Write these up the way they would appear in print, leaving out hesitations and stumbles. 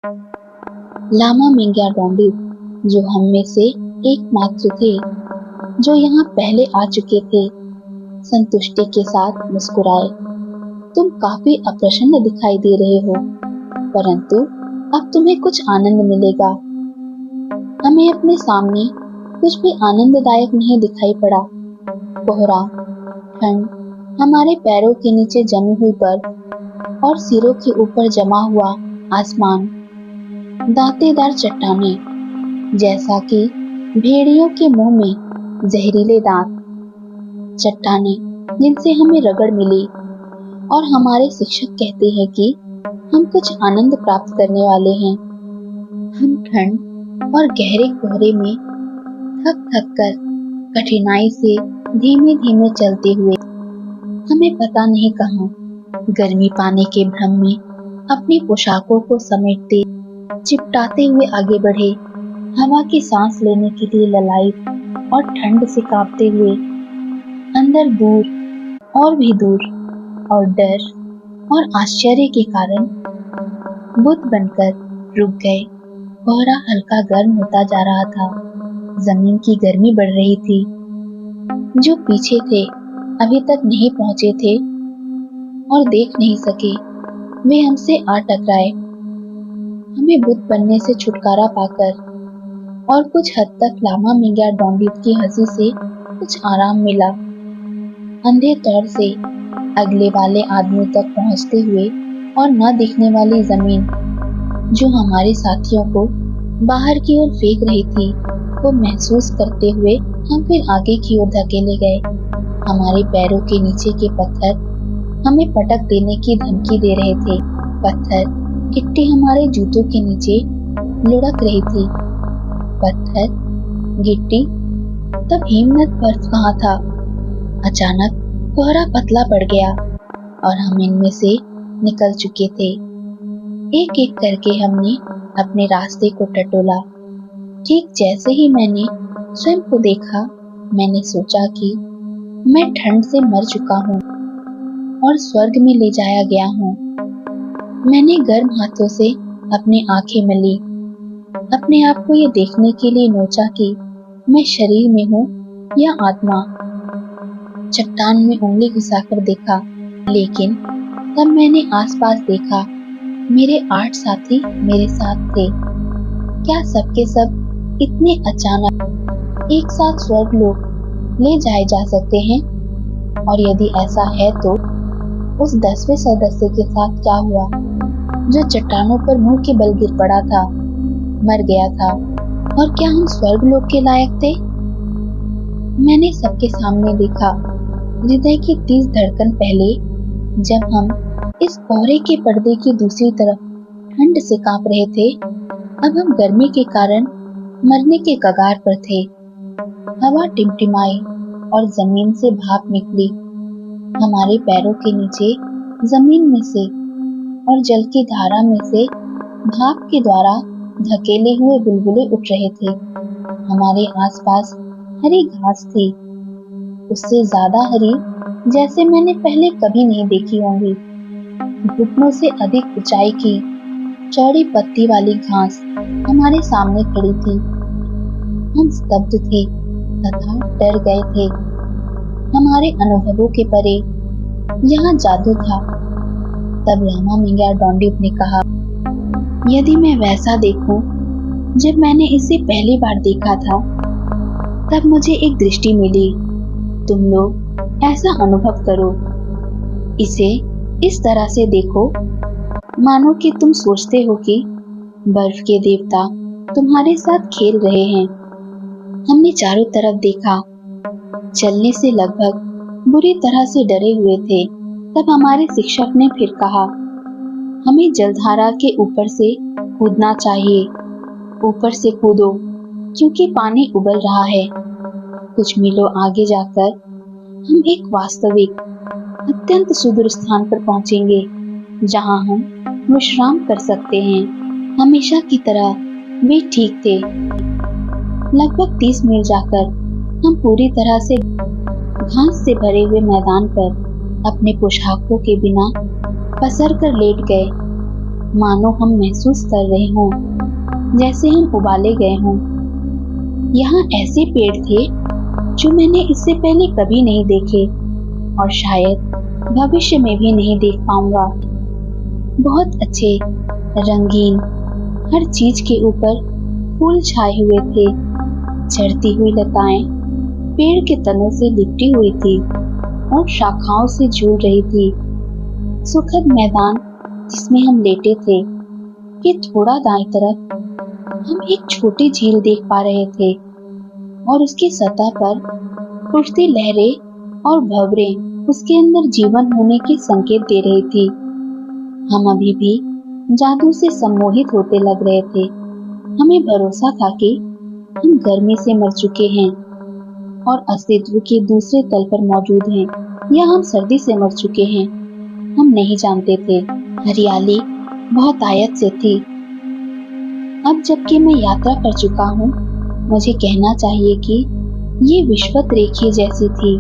लामा मिंग्या डोंडित, जो हम में से एकमात्र थे जो यहाँ पहले आ चुके थे, संतुष्टि के साथ मुस्कुराए। तुम काफी अप्रसन्न दिखाई दे रहे हो, परंतु अब तुम्हें कुछ आनंद मिलेगा। हमें अपने सामने कुछ भी आनंददायक नहीं दिखाई पड़ा। कोहरा, ठंड, हमारे पैरों के नीचे जमी हुई बर्फ और सिरों के ऊपर जमा हुआ आसमान, दांतेदार चट्टानें, जैसा कि भेड़ियों के मुंह में जहरीले दांत, चट्टानें जिनसे हमें रगड़ मिली और हमारे शिक्षक कहते हैं कि हम कुछ आनंद प्राप्त करने वाले हैं। हम ठंड और गहरे कोहरे में थक थक कर कठिनाई से धीमे धीमे चलते हुए, हमें पता नहीं कहां गर्मी पाने के भ्रम में अपनी पोशाकों को समेटते चिपटाते हुए आगे बढ़े। हवा की सांस लेने के लिए ललायत और ठंड से कांपते हुए अंदर दूर और भी दूर, और डर और आश्चर्य के कारण बुत बनकर रुक गए। कोहरा हल्का गर्म होता जा रहा था। जमीन की गर्मी बढ़ रही थी। जो पीछे थे, अभी तक नहीं पहुंचे थे और देख नहीं सके, वे हमसे आ टकराए। हमें बुत बनने से छुटकारा पाकर और कुछ हद तक लामा मिंग्या डोंडित की हंसी से कुछ आराम मिला। अंधे तौर से अगले वाले आदमी तक पहुंचते हुए और न दिखने वाली जमीन जो हमारे साथियों को बाहर की ओर फेंक रही थी, को महसूस करते हुए हम फिर आगे की ओर धकेले गए। हमारे पैरों के नीचे के पत्थर हमें पटक देने की धमकी दे रहे थे। पत्थर, गिट्टी हमारे जूतों के नीचे लुढ़क रही थी। पत्थर, गिट्टी, तब हिम्मत बर्फ कहाँ था। अचानक कोहरा पतला पड़ गया और हम इनमें से निकल चुके थे। एक एक करके हमने अपने रास्ते को टटोला। ठीक जैसे ही मैंने स्वयं को देखा, मैंने सोचा कि मैं ठंड से मर चुका हूँ और स्वर्ग में ले जाया गया हूँ। मैंने गर्म हाथों से अपनी आंखें मली, अपने आप को ये देखने के लिए नोचा कि मैं शरीर में हूँ या आत्मा। चट्टान में उंगली घुसाकर देखा, लेकिन तब मैंने आसपास देखा। मेरे 8 साथी मेरे साथ थे। क्या सबके सब इतने अचानक एक साथ स्वर्गलोक ले जाए जा सकते हैं? और यदि ऐसा है तो उस 10वें सदस्य के साथ क्या हुआ, जो चट्टानों पर मुंह के बल गिर पड़ा था, मर गया था? और क्या हम स्वर्गलोक के लायक थे? मैंने सबके सामने देखा। हृदय की तेज धड़कन पहले, जब हम इस कोहरे के पर्दे की दूसरी तरफ ठंड से कांप रहे थे, अब हम गर्मी के कारण मरने के कगार पर थे। हवा टिमटिमाई और जमीन से भाप निकली। हमारे पैरों के नीचे जमीन में से और जल की धारा में से भाप के द्वारा धकेले हुए बुलबुले उठ रहे थे। हमारे आसपास हरी घास थी, उससे ज्यादा हरी जैसे मैंने पहले कभी नहीं देखी होंगी। घुटनों से अधिक ऊंचाई की चौड़ी पत्ती वाली घास हमारे सामने खड़ी थी। हम स्तब्ध थे तथा डर गए थे। हमारे अनुभवों के परे यहाँ जादू था। तब लामा मिंग्या डोंडित ने कहा, यदि मैं वैसा देखूं जब मैंने इसे पहली बार देखा था, तब मुझे एक दृष्टि मिली। तुम लोग ऐसा अनुभव करो, इसे इस तरह से देखो मानो कि तुम सोचते हो कि बर्फ के देवता तुम्हारे साथ खेल रहे हैं। हमने चारों तरफ देखा। चलने से लगभग बुरी तरह से डरे हुए थे। तब हमारे शिक्षक ने फिर कहा, हमें जलधारा के ऊपर से कूदना चाहिए। ऊपर से कूदो, क्योंकि पानी उबल रहा है। कुछ मीलों आगे जाकर हम एक वास्तविक अत्यंत सुदूर स्थान पर पहुंचेंगे, जहां हम विश्राम कर सकते हैं। हमेशा की तरह वे ठीक थे। लगभग 30 मील जाकर हम पूरी तरह से घास से भरे हुए मैदान पर अपने पोशाकों के बिना पसर कर लेट गए। मानो हम महसूस कर रहे हों जैसे हम उबाले गए हों। यहाँ ऐसे पेड़ थे जो मैंने इससे पहले कभी नहीं देखे और शायद भविष्य में भी नहीं देख पाऊंगा। बहुत अच्छे, रंगीन, हर चीज के ऊपर फूल छाए हुए थे। झड़ती हुई लताएं पेड़ के तनों से लिपटी हुई थी और शाखाओं से झूल रही थी। सुखद मैदान जिसमें हम लेटे थे कि थोड़ा दाईं तरफ हम एक छोटी झील देख पा रहे थे और उसकी सतह पर उठती लहरें और भंवरें उसके अंदर जीवन होने के संकेत दे रही थी। हम अभी भी जादू से सम्मोहित होते लग रहे थे। हमें भरोसा था कि हम गर्मी से मर चुके हैं और अस्तित्व के दूसरे तल पर मौजूद हैं, या हम सर्दी से मर चुके हैं। हम नहीं जानते थे। हरियाली बहुत आयत से थी। अब जबकि मैं यात्रा कर चुका हूँ, मुझे कहना चाहिए कि ये विश्वत रेखी जैसी थी।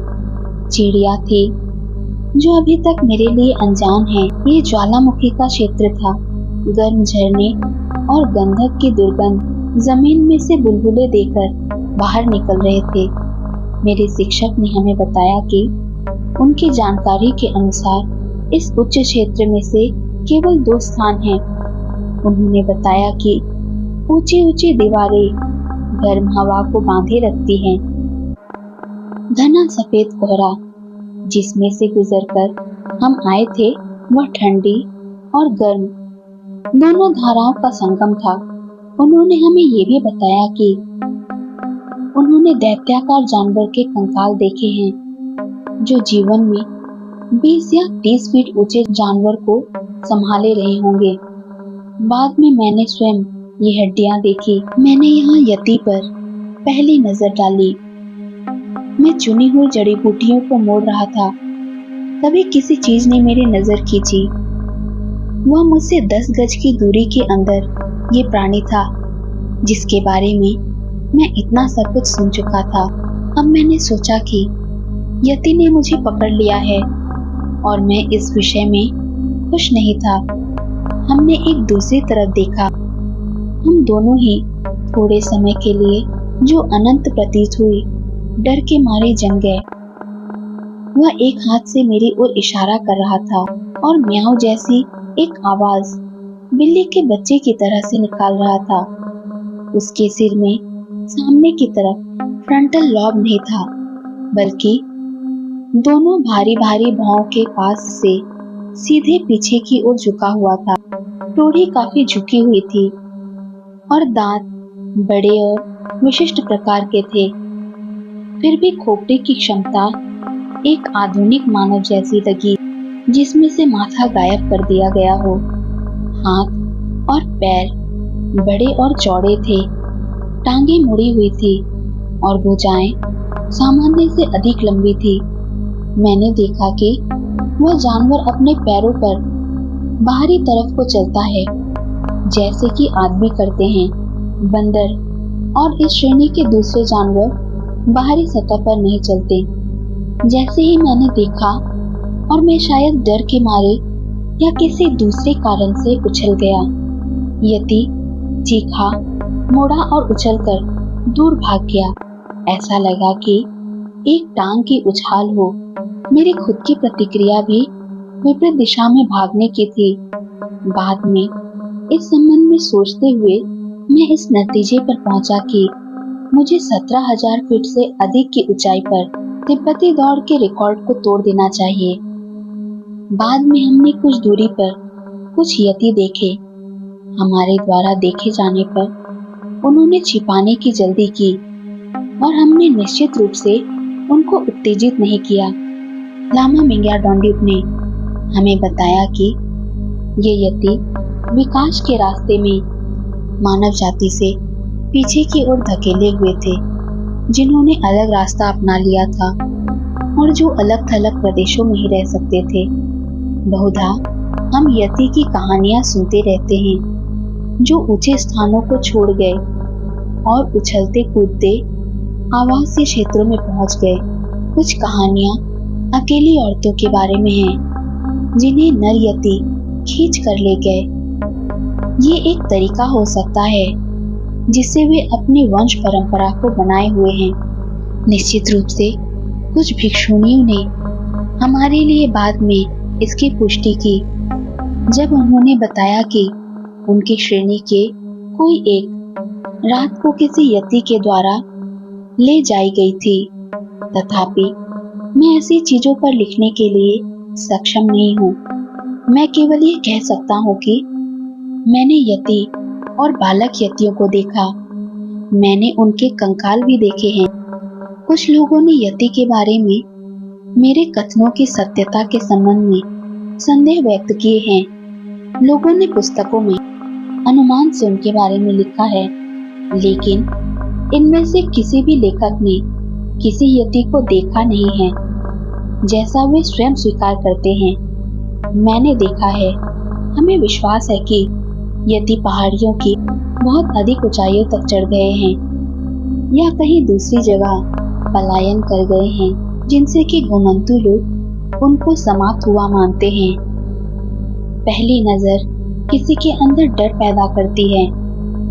चिड़िया थी जो अभी तक मेरे लिए अनजान है। ये ज्वालामुखी का क्षेत्र था। गर्म झरने और गंधक की दुर्गंध जमीन में से बुलबुले देकर बाहर निकल रहे थे। मेरे शिक्षक ने हमें बताया कि उनकी जानकारी के अनुसार इस उच्च क्षेत्र में से केवल 2 स्थान हैं। उन्होंने बताया कि ऊंची ऊंची दीवारें गर्म हवा को बांधे रखती हैं। घना सफेद कोहरा जिसमें से गुजरकर हम आए थे वह ठंडी और गर्म दोनों धाराओं का संगम था। उन्होंने हमें ये भी बताया कि उन्होंने दैत्याकार जानवर के कंकाल देखे हैं जो जीवन में 20 या 30 फीट ऊंचे जानवर को संभाले रहे होंगे। बाद में मैंने स्वयं ये हड्डियां देखी। मैंने यहाँ यति पर पहली नजर डाली। मैं चुनी हुई जड़ी बूटियों को मोड़ रहा था, तभी किसी चीज ने मेरी नजर खींची। वह मुझसे 10 गज की दूरी के अंदर ये प्राणी था जिसके बारे में मैं इतना सब कुछ सुन चुका था। अब मैंने सोचा कि यति ने मुझे पकड़ लिया है और मैं इस विषय में खुश नहीं था। हमने एक दूसरी तरफ देखा। हम दोनों ही थोड़े समय के लिए, जो अनंत प्रतीत हुई, डर के मारे जम गए। वह एक हाथ से मेरी ओर इशारा कर रहा था और म्याऊ जैसी एक आवाज बिल्ली के बच्चे की तरह से निकाल रहा था। उसके सिर में सामने की तरफ फ्रंटल लॉब नहीं था, बल्कि दोनों भारी भारी भौं के पास से सीधे पीछे की ओर झुका हुआ था। टोड़ी काफी झुकी हुई थी और दांत बड़े और विशिष्ट प्रकार के थे। फिर भी खोपड़ी की क्षमता एक आधुनिक मानव जैसी लगी, जिसमें से माथा गायब कर दिया गया हो। हाथ और पैर बड़े और चौड़े थे, टांगे मुड़ी हुई थी और भुजाएं सामान्य से अधिक लंबी थी। मैंने देखा कि वह जानवर अपने पैरों पर बाहरी तरफ को चलता है, जैसे कि आदमी करते हैं। बंदर और इस श्रेणी के दूसरे जानवर बाहरी सतह पर नहीं चलते। जैसे ही मैंने देखा और मैं शायद डर के मारे या किसी दूसरे कारण से उछल गया। यति चीखा, मुड़ा और उछलकर दूर भाग गया। ऐसा लगा कि एक टांग की उछाल हो। मेरी खुद की प्रतिक्रिया भी विपरीत दिशा में भागने की थी। बाद में इस संबंध में सोचते हुए मैं इस नतीजे पर पहुंचा कि मुझे 17,000 फीट से अधिक की ऊंचाई पर तिब्बती दौड़ के रिकॉर्ड को तोड़ देना चाहिए। बाद में हमने कुछ दूरी पर कुछ यति देखे। हमारे द्वारा देखे जाने पर उन्होंने छिपाने की जल्दी की और हमने निश्चित रूप से उनको उत्तेजित नहीं किया। लामा मिंग्याडोंगडुप ने हमें बताया कि ये यति विकास के रास्ते में मानव जाति से पीछे की ओर धकेले हुए थे, जिन्होंने अलग रास्ता अपना लिया था और जो अलग थलग प्रदेशों में ही रह सकते थे। बहुधा हम यति की कहानियां सुनते रहते हैं, जो ऊंचे स्थानों को छोड़ गए और उछलते कूदते आवासीय क्षेत्रों में पहुंच गए। कुछ कहानियां अकेली औरतों के बारे में हैं, जिन्हें नर यति खींच कर ले गए ये एक तरीका हो सकता है जिससे वे अपनी वंश परंपरा को बनाए हुए हैं। निश्चित रूप से कुछ भिक्षुणियों ने हमारे लिए बाद में इसकी पुष्टि की, जब उन्होंने बताया कि उनकी श्रेणी के कोई एक रात को किसी यति के द्वारा ले जाई गई थी। तथापि मैं ऐसी चीजों पर लिखने के लिए सक्षम नहीं हूँ। मैं केवल ये कह सकता हूँ कि मैंने यति और बालक यतियों को देखा। मैंने उनके कंकाल भी देखे हैं। कुछ लोगों ने यति के बारे में मेरे कथनों की सत्यता के संबंध में संदेह व्यक्त किए हैं। लोगों ने पुस्तकों में अनुमान से उनके बारे में लिखा है, लेकिन इनमें से किसी भी लेखक ने किसी यति को देखा नहीं है, जैसा वे स्वयं स्वीकार करते हैं। मैंने देखा है। हमें विश्वास है कि यति पहाड़ियों की बहुत अधिक ऊंचाइयों तक चढ़ गए हैं या कहीं दूसरी जगह पलायन कर गए हैं, जिनसे कि घुमंतु लोग उनको समाप्त हुआ मानते हैं। पहली नजर किसी के अंदर डर पैदा करती है।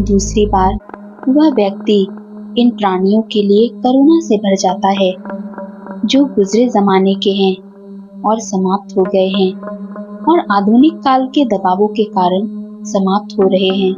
दूसरी बार वह व्यक्ति इन प्राणियों के लिए करुणा से भर जाता है, जो गुजरे जमाने के हैं और समाप्त हो गए हैं और आधुनिक काल के दबावों के कारण समाप्त हो रहे हैं।